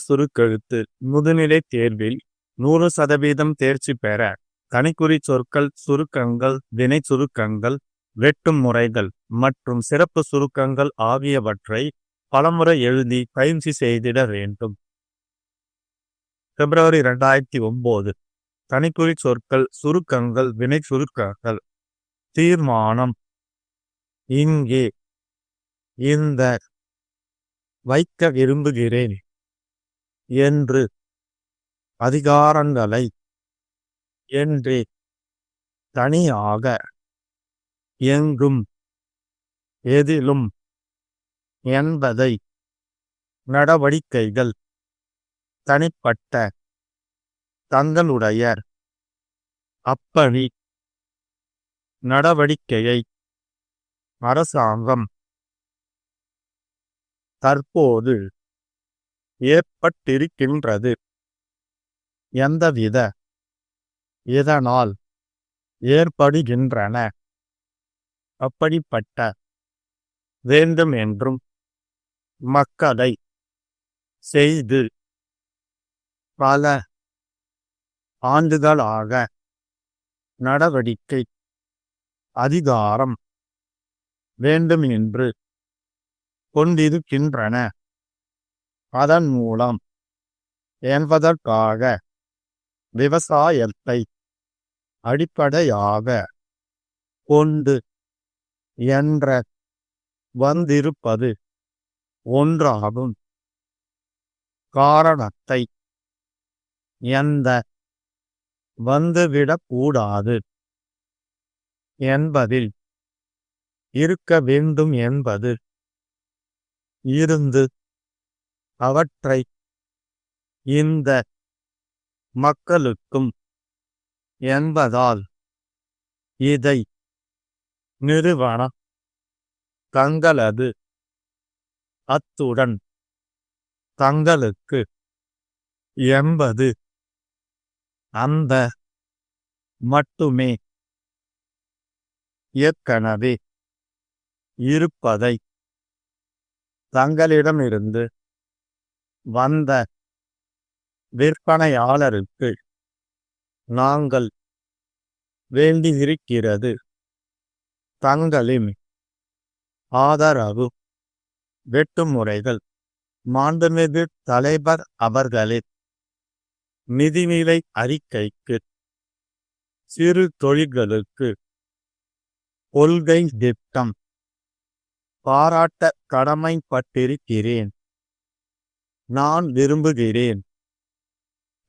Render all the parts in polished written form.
சுருக்கெழுத்து முதுநிலை தேர்வில் 100% தேர்ச்சி பெற தனிக்குறி சொற்கள் சுருக்கங்கள், வினை சுருக்கங்கள், வெட்டும் முறைகள் மற்றும் சிறப்பு சுருக்கங்கள் ஆகியவற்றை பலமுறை எழுதி பயிற்சி செய்திட வேண்டும். பிப்ரவரி 2009. தனிக்குறி சொற்கள் சுருக்கங்கள், வினை சுருக்கங்கள். தீர்மானம்: இங்கே, இந்த, வைக்க விரும்புகிறேன், என்று, அதிகாரங்களை, என்றே, தனியாக, எங்கும், எதிலும், என்பதை, நடவடிக்கைகள், தனிப்பட்ட, தங்களுடைய, அப்படி, நடவடிக்கையை, அரசாங்கம், தற்போது, ஏற்பட்டிருக்கின்றது, எந்தவித, இதனால், ஏற்படுகின்றன, அப்படிப்பட்ட, வேண்டும் என்றும், மக்களை, செய்து, பல, ஆண்டுகளாக, நடவடிக்கை, அதிகாரம், வேண்டும் என்று, கொண்டிருக்கின்றன, அதன் மூலம், என்பதற்காக, விவசாயத்தை, அடிப்படையாக, கொண்டு, என்ற, வந்திருப்பது, ஒன்றாகும். காரணத்தை, எந்த, வந்துவிடக்கூடாது, என்பதில், இருக்க வேண்டும் என்பது, இருந்து, அவற்றை, இந்த, மக்களுக்கும், என்பதால், இதை, நிறுவன, தங்களது, அத்துடன், தங்களுக்கு, என்பது, அந்த, மட்டுமே, ஏற்கனவே, இருப்பதை, தங்களிடமிருந்து, வந்த, விற்பனையாளருக்கு, நாங்கள், வேண்டியிருக்கிறது, தங்களின், ஆதரவு, வெட்டுமுறைகள், மாண்புமிகு தலைவர் அவர்களின், நிதிநிலை அறிக்கைக்கு, சிறு தொழில்களுக்கு, கொள்கை திட்டம், பாராட்ட கடமைப்பட்டிருக்கிறேன். நான் விரும்புகிறேன்,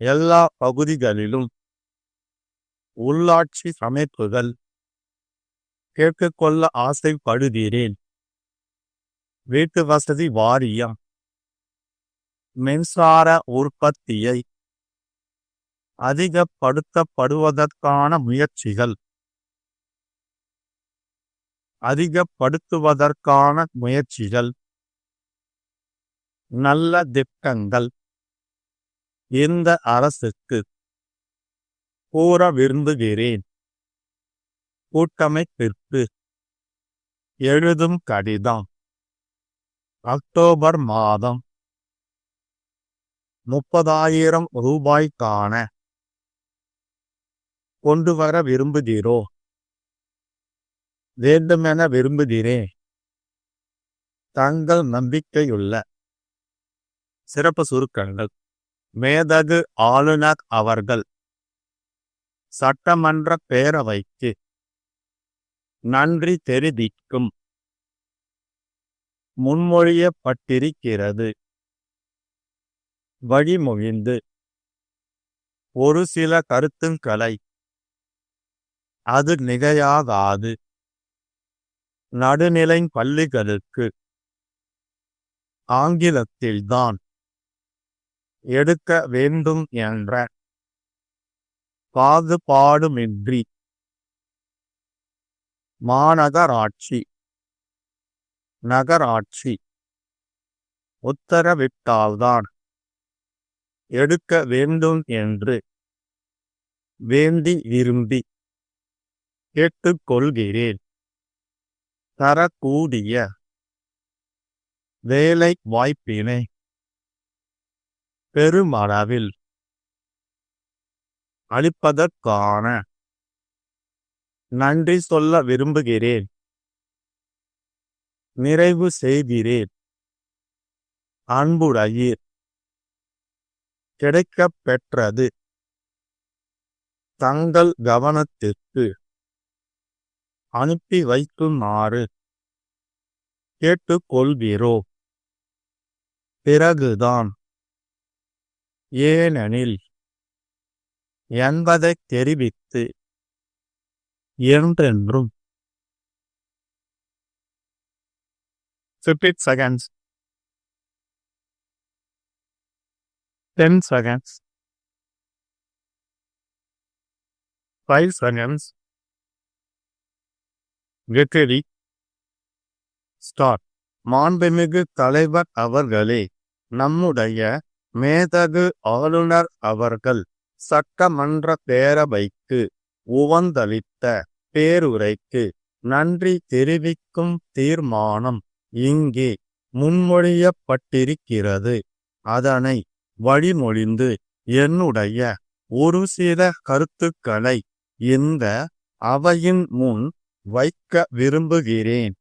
எல்லா பகுதிகளிலும், உள்ளாட்சி அமைப்புகள், கேட்டுக்கொள்ள ஆசைப்படுகிறேன். வீட்டு வசதி வாரியம், மின்சார உற்பத்தியை, அதிகப்படுத்துவதற்கான முயற்சிகள், நல்ல திட்டங்கள், இந்த அரசுக்கு, கூற விரும்புகிறேன். கூட்டமைப்பிற்கு, எழுதும் கடிதம், அக்டோபர் மாதம், 30,000 ரூபாய்க்கான, கொண்டுவர விரும்புகிறோம். வேண்டுமென விரும்புகிறேன். தங்கள் நம்பிக்கையுள்ள, சிறப்பு சுருக்கங்கள். மேதகு ஆளுநர் அவர்கள், சட்டமன்ற பேரவைக்கு, நன்றி தெரிவிக்கும், முன்மொழியப்பட்டிருக்கிறது. வழிமொழிந்து, ஒரு சில கருத்துக்களை, அது நிகழாகாது. நடுநிலை பள்ளிகளுக்கு, ஆங்கிலத்தில்தான், எடுக்க வேண்டும் என்ற, பாகுபாடுமின்றி, மாநகராட்சி, நகராட்சி, உத்தரவிட்டால்தான், எடுக்க வேண்டும் என்று, வேண்டி விரும்பி, கேட்டுக்கொள்கிறேன். தரக்கூடிய, வேலை வாய்ப்பினை, பெருமளவில் அளிப்பதற்கான நன்றி சொல்ல விரும்புகிறேன். நிறைவு செய்கிறேன். அன்புடையீர். கிடைக்கப் பெற்றது தங்கள் கவனத்திற்கு அனுப்பி வைக்குமாறு கேட்டுக்கொள்கிறோம். பிறகுதான் ஏனெனில் என்பதைத் தெரிவித்து என்றென்றும் 15 seconds 10 seconds 5 seconds get ready start. மாண்புமிகு தலைவர் அவர்களே, நம்முடைய மேதகு ஆளுநர் அவர்கள் சட்டமன்ற பேரவைக்கு உவந்தளித்த பேருரைக்கு நன்றி தெரிவிக்கும் தீர்மானம் இங்கே முன்மொழியப்பட்டிருக்கிறது. அதனை வழிமொழிந்து என்னுடைய ஒரு சில கருத்துக்களை இந்த அவையின் முன் வைக்க விரும்புகிறேன்.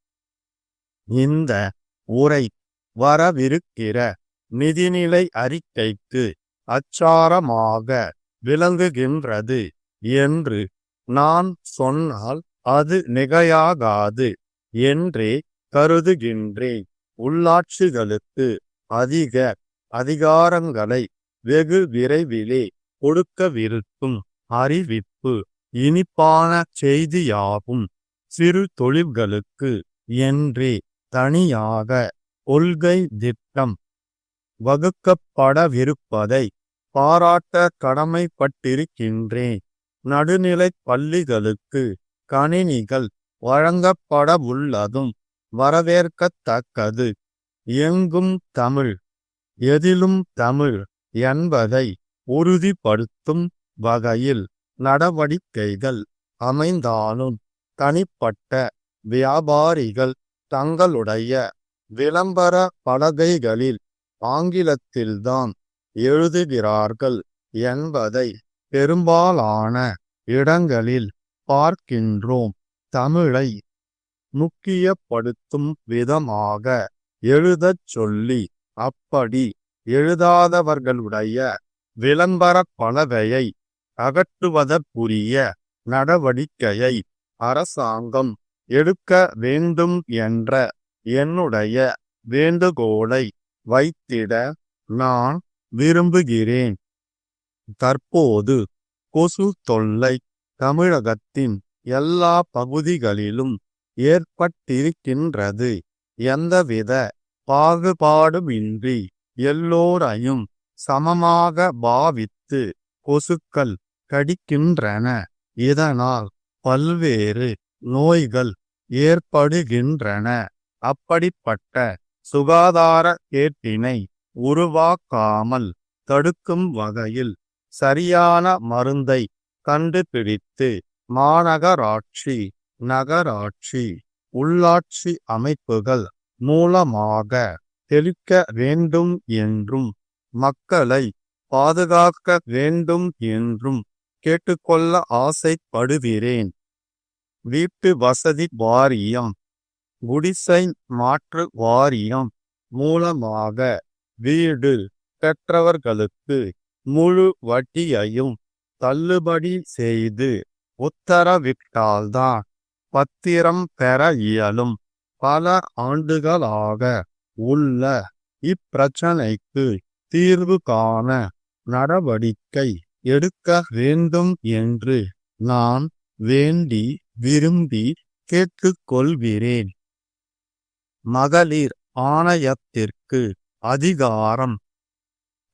இந்த உரை வரவிருக்கிற நிதிநிலை அறிக்கைக்கு அச்சாரமாக விளங்குகின்றது என்று நான் சொன்னால் அது மிகையாகாது என்றே கருதுகின்றேன். உள்ளாட்சிகளுக்கு அதிக அதிகாரங்களை வெகு விரைவிலே கொடுக்கவிருக்கும் அறிவிப்பு இனிப்பான செய்தியாகும். சிறு தொழில்களுக்கு என்றே தனியாக கொள்கை திட்டம் வகுக்கப்படவிருப்பதை பாராட்ட கடமைப்பட்டிருக்கின்றேன். நடுநிலைப் பள்ளிகளுக்கு கணினிகள் வழங்கப்படவுள்ளதும் வரவேற்கத்தக்கது. எங்கும் தமிழ், எதிலும் தமிழ் என்பதை உறுதிப்படுத்தும் வகையில் நடவடிக்கைகள் அமைந்தாலும் தனிப்பட்ட வியாபாரிகள் தங்களுடைய விளம்பர பலகைகளில் ஆங்கிலத்தில்தான் எழுதுகிறார்கள் என்பதை பெரும்பாலான இடங்களில் பார்க்கின்றோம். தமிழை முக்கியப்படுத்தும் விதமாக எழுதச் சொல்லி அப்படி எழுதாதவர்களுடைய விளம்பர பலகையை அகற்றுவதற்குரிய நடவடிக்கையை அரசாங்கம் எடுக்க வேண்டும் என்ற என்னுடைய வேண்டுகோளை வைத்திட நான் விரும்புகிறேன். தற்போது கொசு தொல்லை தமிழகத்தின் எல்லா பகுதிகளிலும் ஏற்பட்டிருக்கின்றது. எந்தவித பாகுபாடுமின்றி எல்லோரையும் சமமாக பாவித்து கொசுக்கள் கடிக்கின்றன. இதனால் பல்வேறு நோய்கள் ஏற்படுகின்றன. அப்படிப்பட்ட சுகாதார கேட்டினை உருவாக்காமல் தடுக்கும் வகையில் சரியான மருந்தை கண்டுபிடித்து மாநகராட்சி, நகராட்சி, உள்ளாட்சி அமைப்புகள் மூலமாக தெளிக்க வேண்டும் என்றும் மக்களை பாதுகாக்க வேண்டும் என்றும் கேட்டுக்கொள்ள ஆசைப்படுகிறேன். வீட்டு வசதி வாரியம், குடிசை மாற்று வாரியம் மூலமாக வீடு பெற்றவர்களுக்கு முழு வட்டியையும் தள்ளுபடி செய்து உத்தரவிட்டால்தான் பத்திரம் பெற இயலும். பல ஆண்டுகளாக உள்ள இப்பிரச்சனைக்கு தீர்வு காண நடவடிக்கை எடுக்க வேண்டும் என்று நான் வேண்டி விரும்பி கேட்டுக்கொள்கிறேன். மகளிர் ஆணையத்திற்கு அதிகாரம்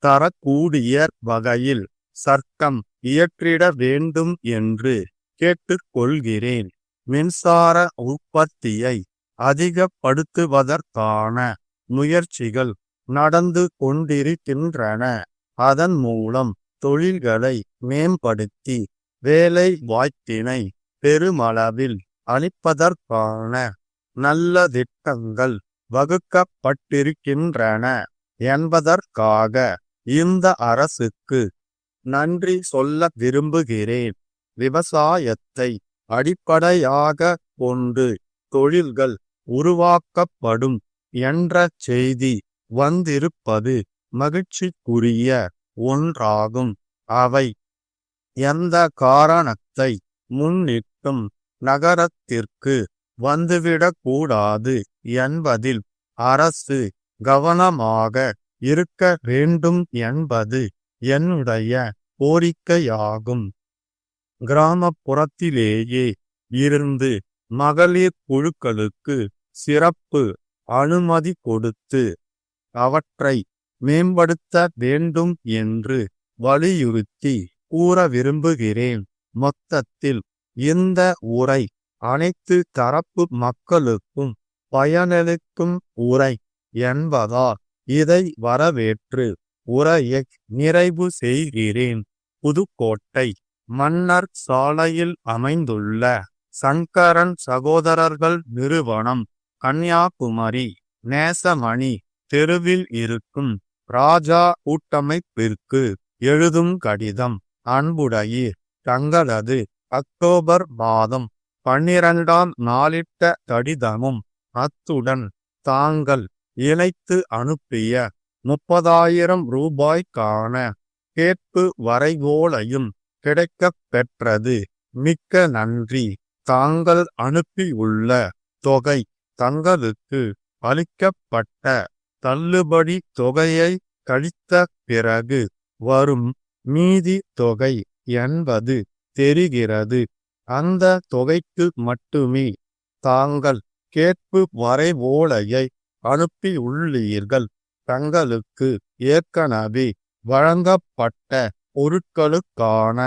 தரக்கூடிய வகையில் சட்டம் இயற்றிட வேண்டும் என்று கேட்டுக்கொள்கிறேன். மின்சார உற்பத்தியை அதிகப்படுத்துவதற்கான முயற்சிகள் நடந்து கொண்டிருக்கின்றன. அதன் மூலம் தொழில்களை மேம்படுத்தி வேலை வாய்ப்பினை பெருமளவில் அளிப்பதற்கான நல்ல திட்டங்கள் வகுக்கப்பட்டிருக்கின்றன என்பதற்காக இந்த அரசுக்கு நன்றி சொல்ல விரும்புகிறேன். விவசாயத்தை அடிப்படையாக கொண்டு தொழில்கள் உருவாக்கப்படும் என்ற செய்தி வந்திருப்பது மகிழ்ச்சிக்குரிய ஒன்றாகும். அவை எந்த காரணத்தை முன்னிட்டும் நகரத்திற்கு வந்துவிடக்கூடாது என்பதில் அரசு கவனமாக இருக்க வேண்டும் என்பது என்னுடைய கோரிக்கையாகும். கிராமப்புறத்திலேயே இருந்து மகளிர் குழுக்களுக்கு சிறப்பு அனுமதி கொடுத்து அவற்றை மேம்படுத்த வேண்டும் என்று வலியுறுத்தி கூற விரும்புகிறேன். மொத்தத்தில் இந்த உரை அனைத்து தரப்பு மக்களுக்கும் பயனளிக்கும் உரை என்பதால் இதை வரவேற்று உரையை நிறைவு செய்கிறேன். புதுக்கோட்டை மன்னர் சாலையில் அமைந்துள்ள சங்கரன் சகோதரர்கள் நிறுவனம், கன்னியாகுமரி நேசமணி தெருவில் இருக்கும் ராஜா கூட்டமைப்பிற்கு எழுதும் கடிதம். அன்புடையீர், தங்களது அக்டோபர் மாதம் 12ஆம் நாளிட்ட கடிதமும் அத்துடன் தாங்கள் இணைத்து அனுப்பிய 30,000 ரூபாய்க்கான கேட்பு வரைகோலையும் கிடைக்கப் பெற்றது. மிக்க நன்றி. தாங்கள் அனுப்பியுள்ள தொகை தங்களுக்கு அளிக்கப்பட்ட தள்ளுபடி தொகையை கழித்த பிறகு வரும் மீதி தொகை என்பது தெரிகிறது. அந்த தொகைக்கு மட்டுமே தாங்கள் கேட்பு வரைவோலையை அனுப்பியுள்ளீர்கள். தங்களுக்கு ஏற்கனவே வழங்கப்பட்ட பொருட்களுக்கான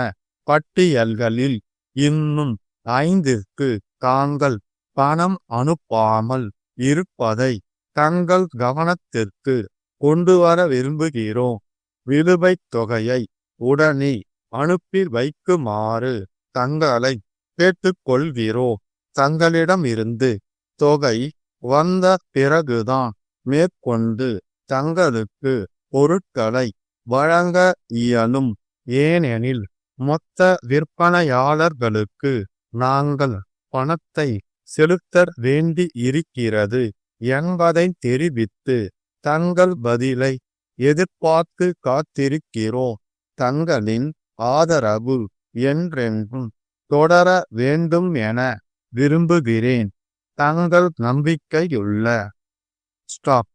பட்டியல்களில் இன்னும் 5க்கு தாங்கள் பணம் அனுப்பாமல் இருப்பதை தங்கள் கவனத்திற்கு கொண்டுவர விரும்புகிறோம். நிலுவைத் தொகையை உடனே அனுப்பி வைக்குமாறு தங்களை கேட்டுக்கொள்கிறோம். தங்களிடமிருந்து தொகை வந்த பிறகுதான் மேற்கொண்டு தங்களுக்கு பொருட்களை வழங்க இயலும். ஏனெனில் மொத்த விற்பனையாளர்களுக்கு நாங்கள் பணத்தை செலுத்த வேண்டி இருக்கிறது என்பதை தெரிவித்து தங்கள் பதிலை எதிர்பார்த்து காத்திருக்கிறோம். தங்களின் ஆதரவு என்றென்றும் தொடர வேண்டும் என விரும்புகிறேன். தங்கள் நம்பிக்கையுள்ள ஸ்டாப்.